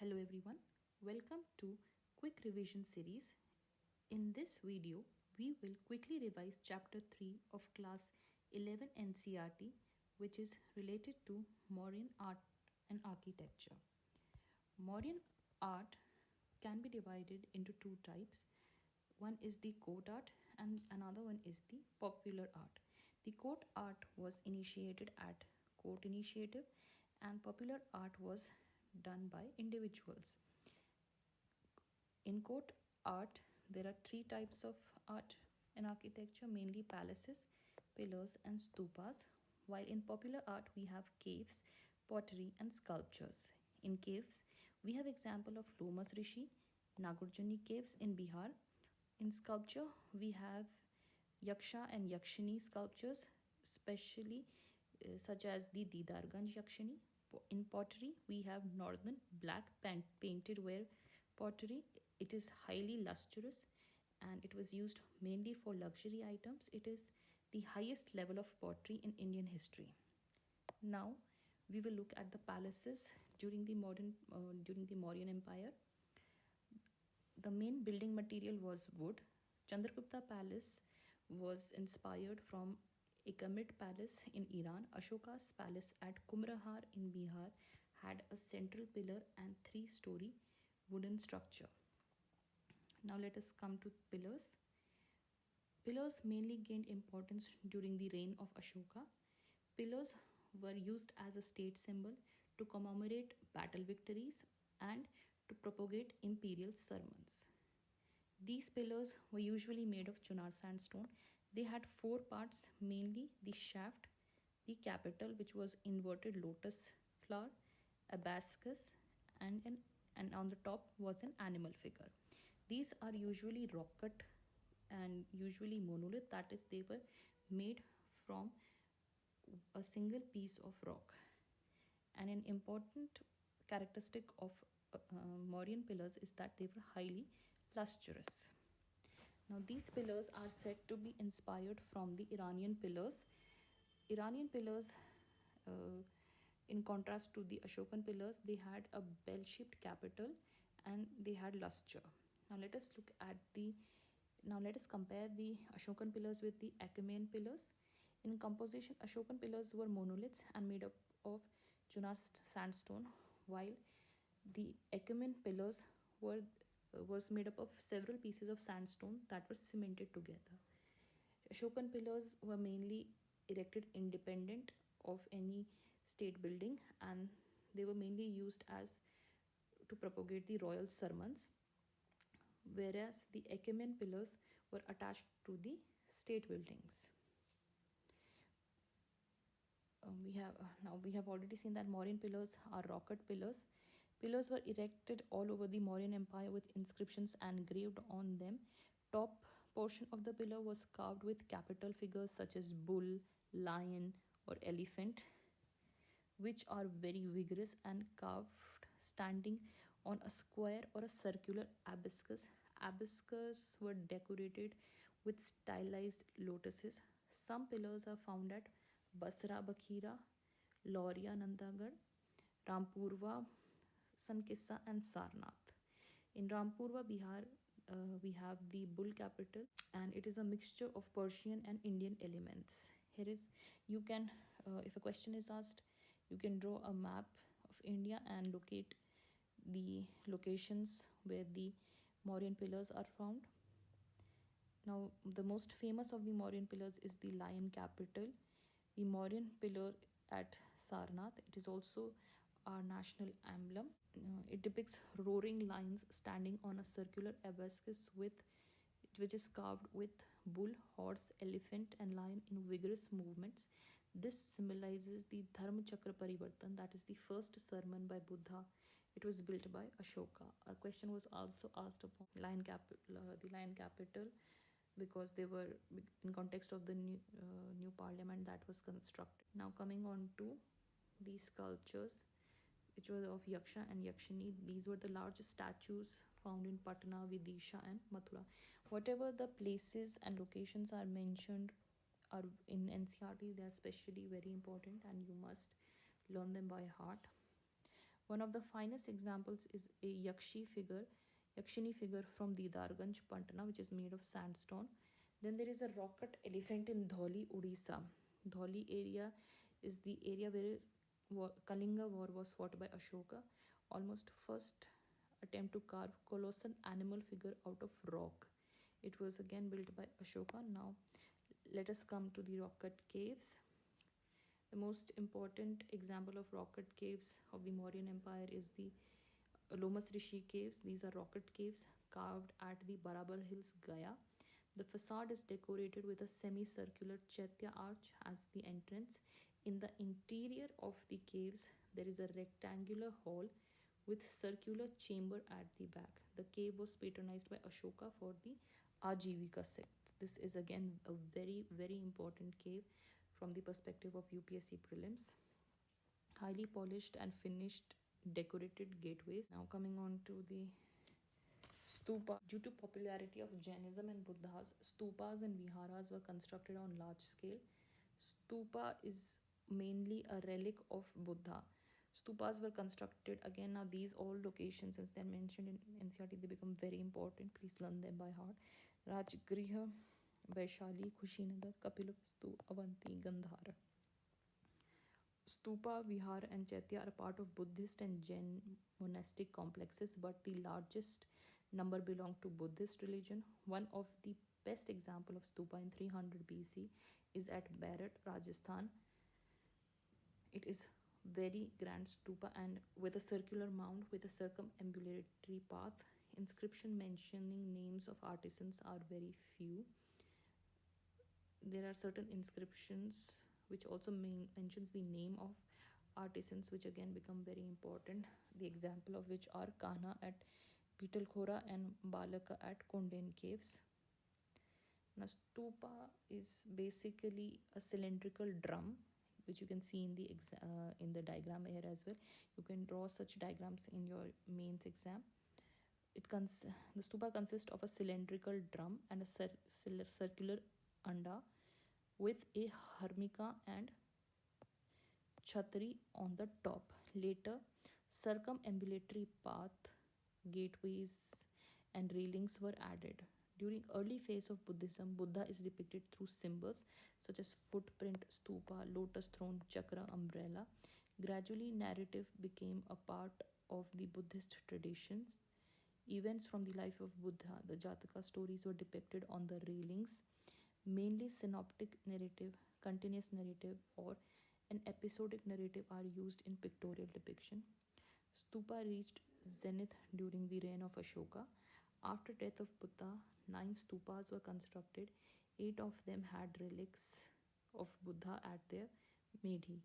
Hello everyone, welcome to Quick Revision series. In this video, we will quickly revise chapter 3 of class 11 NCERT, which is related to Mauryan art and architecture. Mauryan art can be divided into two types. One is the court art and another one is the popular art. The court art was initiated at court initiative and popular art was done by individuals. In court art, there are three types of art in architecture, mainly palaces, pillars, and stupas. While in popular art, we have caves, pottery, and sculptures. In caves, we have example of Lomas Rishi, Nagarjuni caves in Bihar. In sculpture, we have Yaksha and Yakshini sculptures, especially such as the Didarganj Yakshini. In pottery, we have northern black painted ware pottery. It is highly lustrous and it was used mainly for luxury items. It is the highest level of pottery in Indian history. Now, we will look at the palaces during the Mauryan Empire. The main building material was wood. Chandragupta Palace was inspired from Achaemenid Palace in Iran. Ashoka's palace at Kumrahar in Bihar had a central pillar and three-story wooden structure. Now let us come to pillars. Pillars mainly gained importance during the reign of Ashoka. Pillars were used as a state symbol to commemorate battle victories and to propagate imperial sermons. These pillars were usually made of Chunar sandstone. They had four parts, mainly the shaft, the capital, which was inverted lotus flower, a bascus, and on the top was an animal figure. These are usually rock cut and usually monolith, that is, they were made from a single piece of rock. And an important characteristic of Mauryan pillars is that they were highly lustrous. Now, these pillars are said to be inspired from the Iranian pillars. Iranian pillars, in contrast to the Ashokan pillars, they had a bell-shaped capital and they had luster. Now, let us compare the Ashokan pillars with the Achaemenid pillars. In composition, Ashokan pillars were monoliths and made up of Chunar sandstone, while the Achaemenid pillars was made up of several pieces of sandstone that were cemented together. Ashokan pillars were mainly erected independent of any state building and they were mainly used as to propagate the royal sermons, whereas the Achaemenid pillars were attached to the state buildings. We have already seen that Mauryan pillars are rock-cut pillars. Pillars were erected all over the Mauryan Empire with inscriptions engraved on them. Top portion of the pillar was carved with capital figures such as bull, lion, or elephant, which are very vigorous and carved standing on a square or a circular abacus. Abacus were decorated with stylized lotuses. Some pillars are found at Basra Bakhira, Lauria Nandagarh, Rampurva, Sankissa, and Sarnath. In Rampurva, Bihar, we have the bull capital, and it is a mixture of Persian and Indian elements. Here is, you can, if a question is asked, you can draw a map of India and locate the locations where the Mauryan pillars are found. Now, the most famous of the Mauryan pillars is the lion capital. The Mauryan pillar at Sarnath, it is also our national emblem. It depicts roaring lions standing on a circular abacus which is carved with bull, horse, elephant, and lion in vigorous movements. This symbolizes the Dharma Chakra Parivartan, that is the first sermon by Buddha. It was built by Ashoka. A question was also asked upon the lion capital, because they were in context of the new parliament that was constructed. Now coming on to these sculptures, which were of Yaksha and Yakshini. These were the largest statues found in Patna, Vidisha, and Mathura. Whatever the places and locations are mentioned are in NCERT, they are especially very important and you must learn them by heart. One of the finest examples is a Yakshini figure from Didarganj, Patna, which is made of sandstone. Then there is a rock-cut elephant in Dholi, Odisha. Dholi area is the area where Kalinga war was fought by Ashoka. Almost first attempt to carve colossal animal figure out of rock. It was again built by Ashoka. Now let us come to the rock-cut caves. The most important example of rock-cut caves of the Mauryan Empire is the Lomas Rishi caves. These are rock-cut caves carved at the Barabar Hills, Gaya. The facade is decorated with a semicircular Chaitya arch as the entrance. In the interior of the caves, there is a rectangular hall with circular chamber at the back. The cave was patronized by Ashoka for the Ajivika sect. This is again a very, very important cave from the perspective of UPSC prelims. Highly polished and finished decorated gateways. Now coming on to the stupa. Due to popularity of Jainism and Buddhas, stupas and viharas were constructed on large scale. Stupa is mainly a relic of Buddha. Stupas were constructed again. Now these all locations, since they're mentioned in NCERT, they become very important. Please learn them by heart. Rajgriha, Vaishali, Kushinagar, Kapilavastu, Avanti, Gandhara. Stupa, Vihar, and Chaitya are part of Buddhist and Jain monastic complexes, but the largest number belong to Buddhist religion. One of the best example of stupa in 300 BC is at Berat, Rajasthan. It is very grand stupa and with a circular mound with a circumambulatory path. Inscription mentioning names of artisans are very few. There are certain inscriptions which also mentions the name of artisans, which again become very important. The example of which are Kana at Pitalkhora and Balaka at Konden caves. Now, stupa is basically a cylindrical drum, which you can see in the diagram here as well. You can draw such diagrams in your mains exam. The stupa consists of a cylindrical drum and a circular anda with a harmika and chhatri on the top. Later, circumambulatory path, gateways, and railings were added. During early phase of Buddhism, Buddha is depicted through symbols such as footprint, stupa, lotus throne, chakra, umbrella. Gradually, narrative became a part of the Buddhist traditions. Events from the life of Buddha, the Jataka stories were depicted on the railings. Mainly synoptic narrative, continuous narrative, or an episodic narrative are used in pictorial depiction. Stupa reached zenith during the reign of Ashoka. After death of Buddha, 9 stupas were constructed. 8 of them had relics of Buddha at their Medhi.